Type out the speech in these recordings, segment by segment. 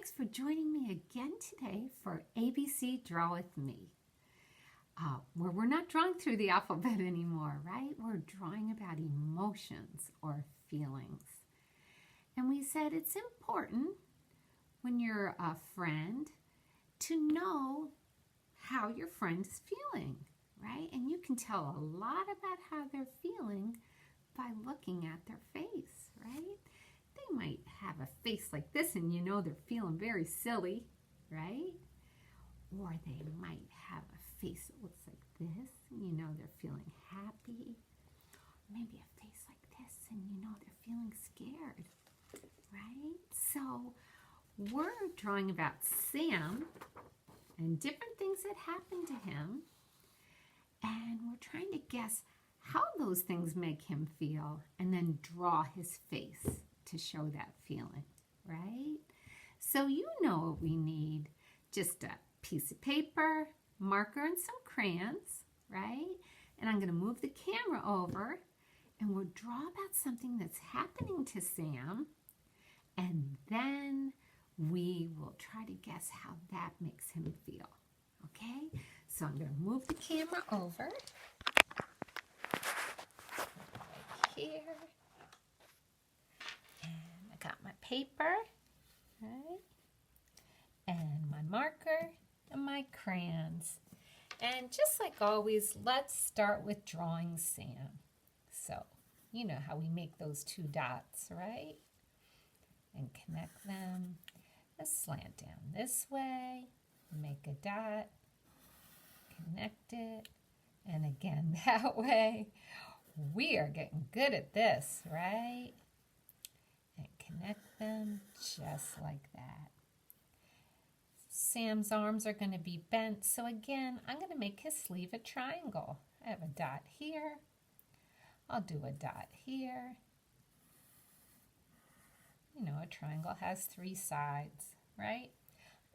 thanks for joining me again today for ABC Draw With Me, where we're not drawing through the alphabet anymore, right? We're drawing about emotions or feelings. And we said it's important when you're a friend to know how your friend is feeling, right? And you can tell a lot about how they're feeling by looking at their face, right? They might have a face like this and you know they're feeling very silly, right? Or they might have a face that looks like this and you know they're feeling happy. Maybe a face like this and you know they're feeling scared, right? So we're drawing about Sam and different things that happened to him, and we're trying to guess how those things make him feel and then draw his face to show that feeling, right? So you know what we need, just a piece of paper, marker, and some crayons, right? And I'm going to move the camera over and we'll draw about something that's happening to Sam, and then we will try to guess how that makes him feel, okay? So I'm going to move the camera over right here. And I got my paper, right? And my marker and my crayons. And just like always, let's start with drawing Sam. So, you know how we make those two dots, right? And connect them. Let's slant down this way, make a dot, connect it, and again that way. We are getting good at this, right? And connect them just like that. Sam's arms are going to be bent, so again, I'm going to make his sleeve a triangle. I have a dot here. I'll do a dot here. You know, a triangle has 3 sides, right?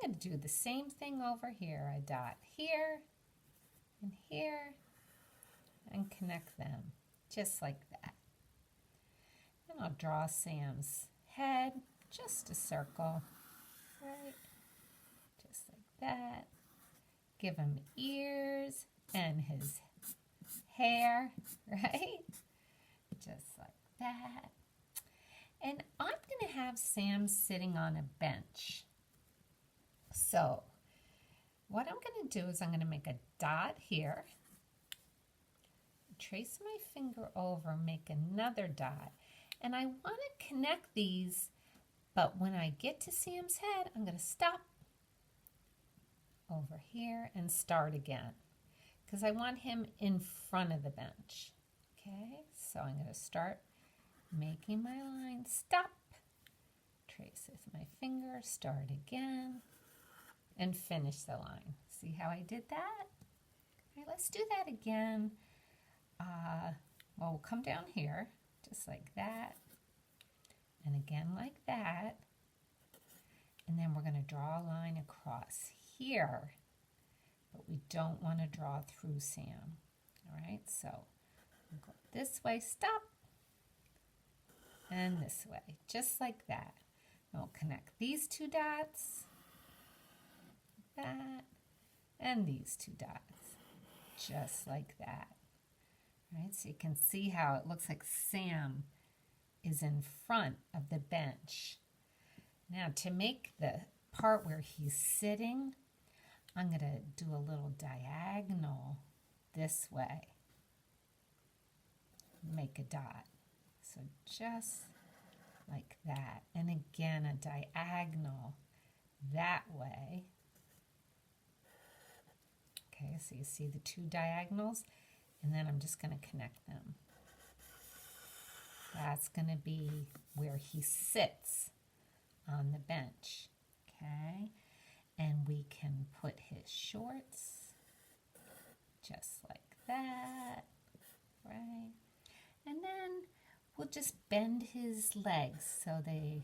I'm going to do the same thing over here. A dot here, and connect them, just like that. And I'll draw Sam's head, just a circle, right? Just like that. Give him ears and his hair, right? Just like that. And I'm going to have Sam sitting on a bench. So what I'm going to do is I'm going to make a dot here, trace my finger over, make another dot, and I want to connect these, but when I get to Sam's head, I'm going to stop over here and start again because I want him in front of the bench. Okay, so I'm going to start making my line, stop, trace with my finger, start again, and finish the line. See how I did that? Okay, let's do that again. Well, we'll come down here, just like that, and again like that, and then we're going to draw a line across here, but we don't want to draw through Sam. All right, so we'll go this way, stop, and this way, just like that. And we'll connect these 2 dots, like that, and these 2 dots, just like that. Right, so you can see how it looks like Sam is in front of the bench. Now to make the part where he's sitting, I'm going to do a little diagonal this way. Make a dot. So just like that. And again, a diagonal that way. Okay, so you see the 2 diagonals, and then I'm just going to connect them. That's going to be where he sits on the bench. Okay, and we can put his shorts just like that, right? And then we'll just bend his legs so they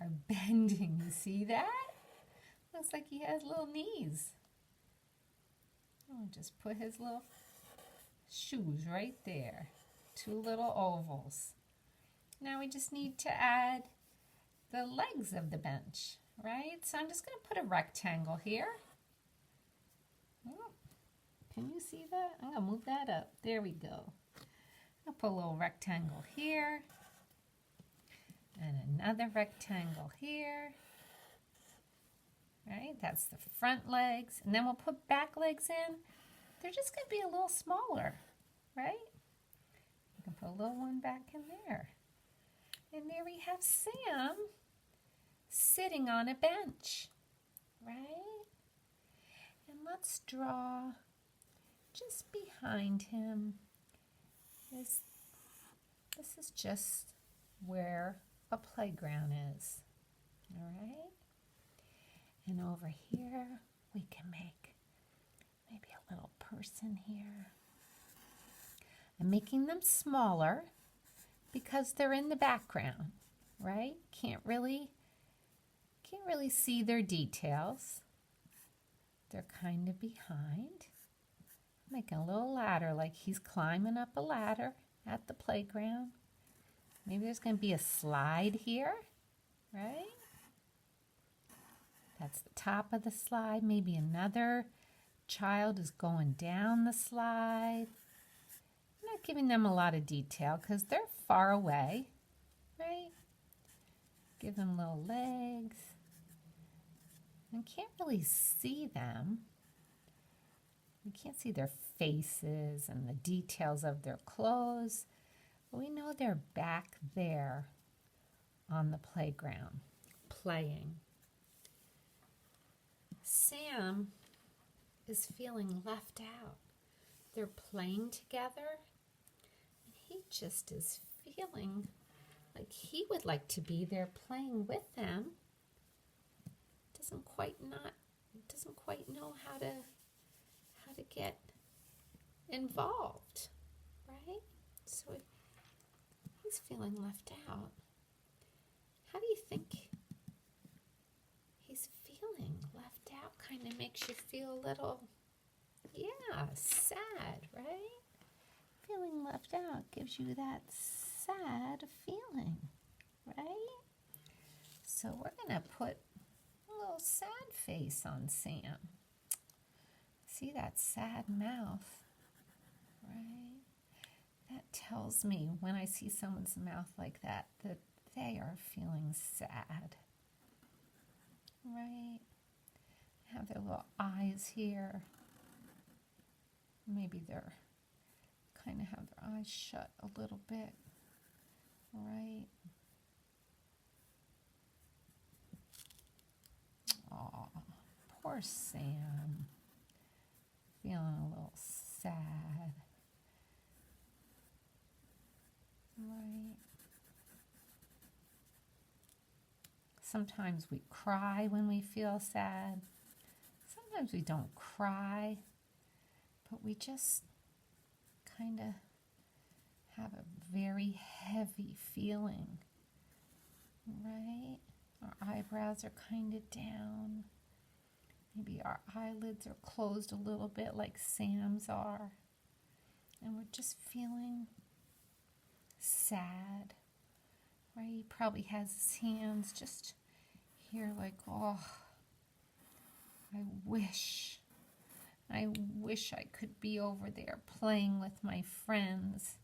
are bending. You see that? Looks like he has little knees. I'll just put his little shoes right there. 2 little ovals. Now we just need to add the legs of the bench, right? So I'm just going to put a rectangle here. Can you see that? I'm going to move that up. There we go. I'll put a little rectangle here. And another rectangle here. Right? That's the front legs. And then we'll put back legs in. They're just going to be a little smaller, right? You can put a little one back in there. And there we have Sam sitting on a bench, right? And let's draw just behind him. This is just where a playground is, all right? And over here, we can make maybe a little person here. I'm making them smaller because they're in the background, right? Can't really see their details. They're kind of behind. Making a little ladder, like he's climbing up a ladder at the playground. Maybe there's going to be a slide here, right? That's the top of the slide. Maybe another child is going down the slide. I'm not giving them a lot of detail because they're far away, right? Give them little legs. I can't really see them. We can't see their faces and the details of their clothes, but we know they're back there on the playground playing. Sam is feeling left out. They're playing together, and he just is feeling like he would like to be there playing with them. Doesn't quite know how to get involved, right? So he's feeling left out. How do you think he's feeling? Left out kind of makes you feel a little, sad, right? Feeling left out gives you that sad feeling, right? So we're going to put a little sad face on Sam. See that sad mouth, right? That tells me when I see someone's mouth like that they are feeling sad, right? Have their little eyes here. Maybe they're kind of have their eyes shut a little bit, right? Aw, poor Sam. Feeling a little sad, right? Sometimes we cry when we feel sad. Sometimes we don't cry, but we just kind of have a very heavy feeling, right? Our eyebrows are kind of down. Maybe our eyelids are closed a little bit like Sam's are. And we're just feeling sad, right? He probably has his hands just here like, oh, I wish I could be over there playing with my friends.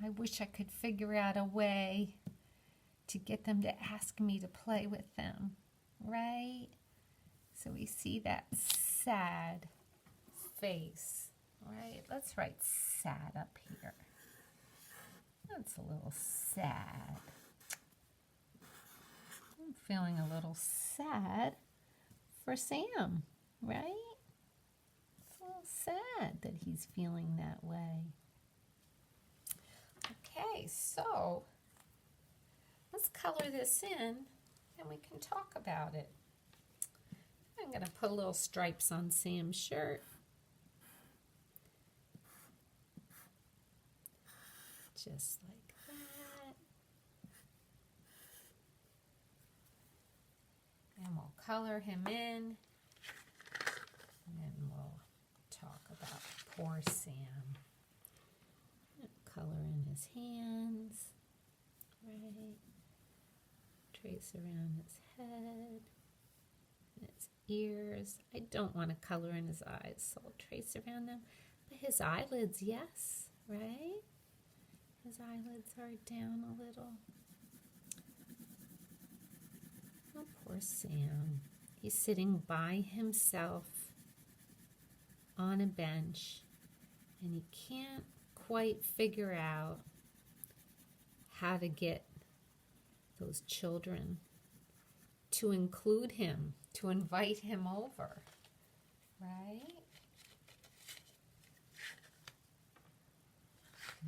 I wish I could figure out a way to get them to ask me to play with them, right? So we see that sad face, right? Let's write sad up here. That's a little sad. I'm feeling a little sad for Sam, right? It's a little sad that he's feeling that way. Okay, so let's color this in and we can talk about it. I'm going to put little stripes on Sam's shirt. Just like that. And we'll color him in. And then we'll talk about poor Sam. Color in his hands. Right. Trace around his head. His ears. I don't want to color in his eyes, so I'll trace around them. But his eyelids, yes, right? His eyelids are down a little. Oh, poor Sam. He's sitting by himself on a bench, and he can't quite figure out how to get those children to include him, to invite him over, right?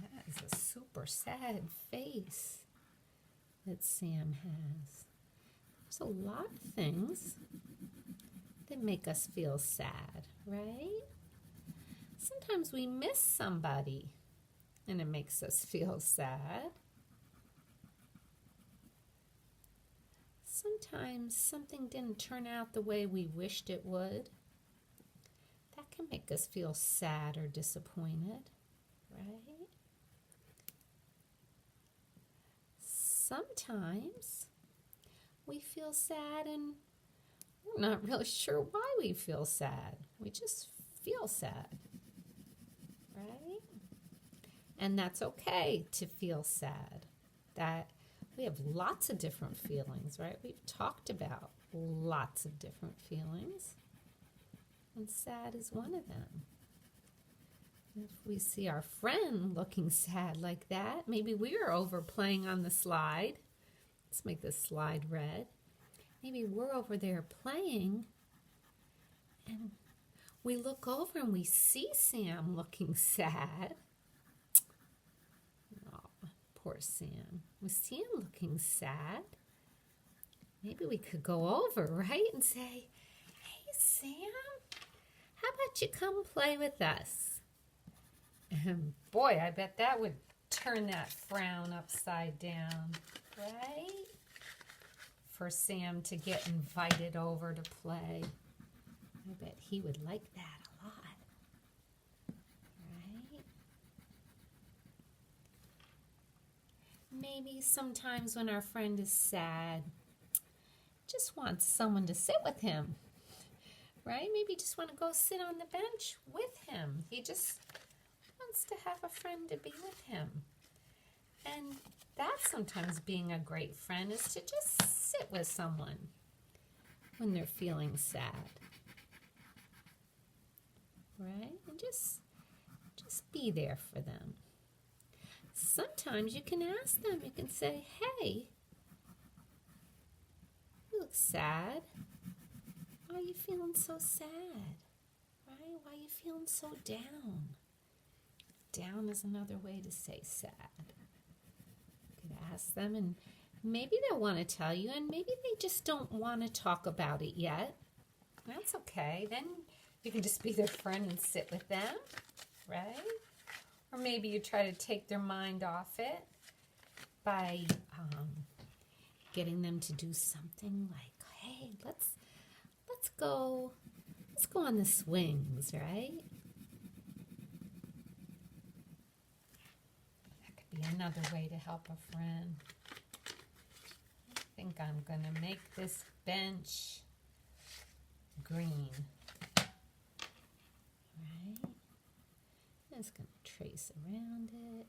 That is a super sad face that Sam has. There's a lot of things that make us feel sad, right? Sometimes we miss somebody and it makes us feel sad. Sometimes something didn't turn out the way we wished it would. That can make us feel sad or disappointed, right? Sometimes we feel sad and we're not really sure why we feel sad. We just feel sad, right? And that's okay to feel sad. That we have lots of different feelings, right? We've talked about lots of different feelings, and sad is one of them. If we see our friend looking sad like that, maybe we are over playing on the slide. Let's make this slide red. Maybe we're over there playing, and we look over and we see Sam looking sad. Oh, poor Sam. We see him looking sad. Maybe we could go over, right, and say, "Hey, Sam, how about you come play with us?" And boy, I bet that would turn that frown upside down, right? For Sam to get invited over to play. I bet he would like that a lot, right? Maybe sometimes when our friend is sad, just wants someone to sit with him, right? Maybe just want to go sit on the bench with him. He just wants to have a friend to be with him. And that's sometimes being a great friend, is to just sit with someone when they're feeling sad, right? And just be there for them. Sometimes you can ask them, you can say, "Hey, you look sad. Why are you feeling so sad? Right? Why are you feeling so down?" Down is another way to say sad. You could ask them, and maybe they'll want to tell you, and maybe they just don't want to talk about it yet. That's okay. Then you can just be their friend and sit with them, right? Or maybe you try to take their mind off it by getting them to do something like, "Hey, let's go on the swings," right? That could be another way to help a friend. I think I'm going to make this bench green. Right? I'm just going to trace around it.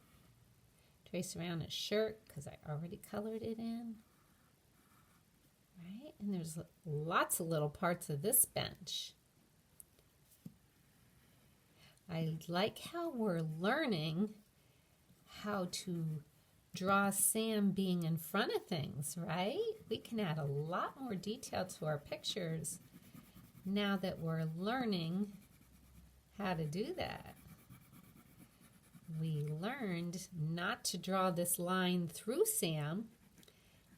Trace around his shirt because I already colored it in. Right? And there's lots of little parts of this bench. I like how we're learning how to draw Sam being in front of things, right? We can add a lot more detail to our pictures now that we're learning how to do that. We learned not to draw this line through Sam,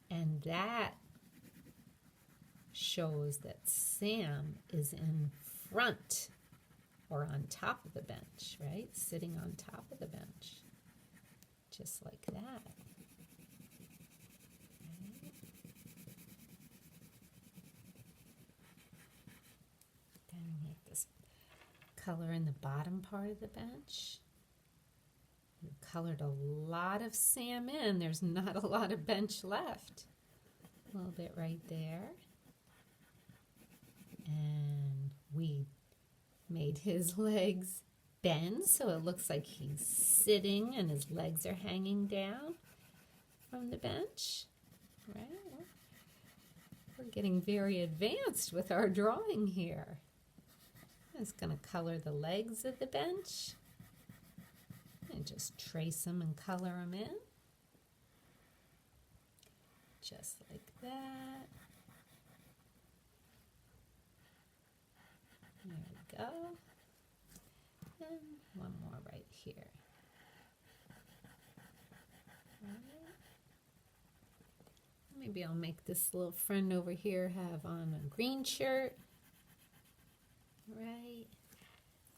and that shows that Sam is in front or on top of the bench, right? Sitting on top of the bench. Just like that. Right? Then we make this color in the bottom part of the bench. We colored a lot of Sam in. There's not a lot of bench left. A little bit right there. And we made his legs bend so it looks like he's sitting and his legs are hanging down from the bench. Right? We're getting very advanced with our drawing here. I'm just going to color the legs of the bench and just trace them and color them in. Just like that. There we go. And one more right here. Right. Maybe I'll make this little friend over here have on a green shirt. Right.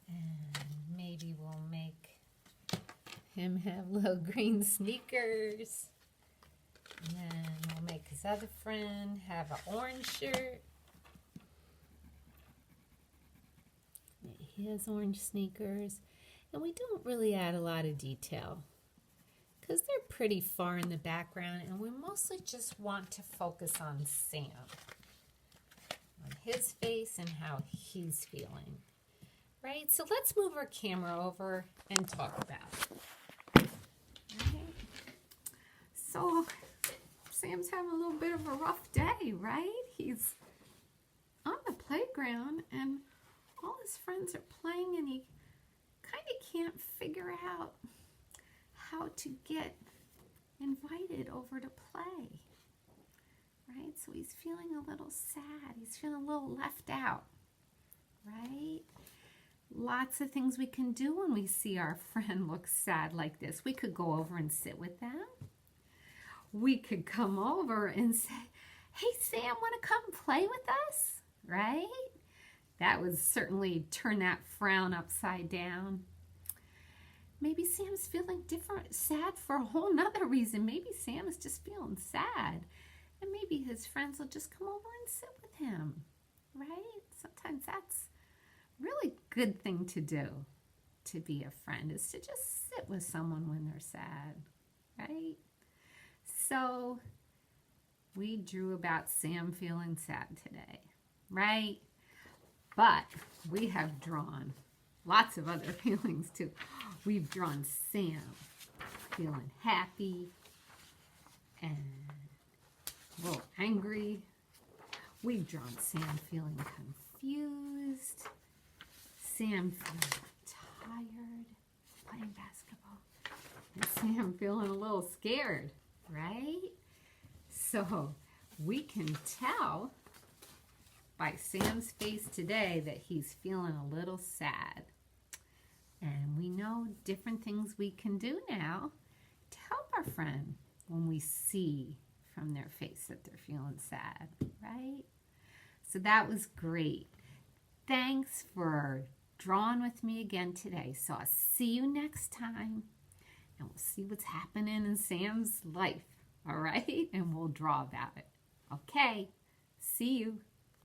And maybe we'll make him have little green sneakers. And then we'll make his other friend have an orange shirt. He has orange sneakers. And we don't really add a lot of detail because they're pretty far in the background and we mostly just want to focus on Sam, on his face and how he's feeling. Right? So let's move our camera over and talk about it. Right? So Sam's having a little bit of a rough day, right? He's on the playground and all his friends are playing and he kind of can't figure out how to get invited over to play. Right? So he's feeling a little sad. He's feeling a little left out. Right? Lots of things we can do when we see our friend look sad like this. We could go over and sit with them. We could come over and say, hey, Sam, want to come play with us? Right? That would certainly turn that frown upside down. Maybe Sam's feeling sad for a whole nother reason. Maybe Sam is just feeling sad. And maybe his friends will just come over and sit with him. Right? Sometimes that's a really good thing to do, to be a friend, is to just sit with someone when they're sad. Right? So we drew about Sam feeling sad today. Right? But we have drawn lots of other feelings too. We've drawn Sam feeling happy and a little angry. We've drawn Sam feeling confused. Sam feeling tired playing basketball. And Sam feeling a little scared, right? So we can tell by Sam's face today that he's feeling a little sad. And we know different things we can do now to help our friend when we see from their face that they're feeling sad, right? So that was great. Thanks for drawing with me again today. So I'll see you next time and we'll see what's happening in Sam's life, all right? And we'll draw about it. Okay, see you.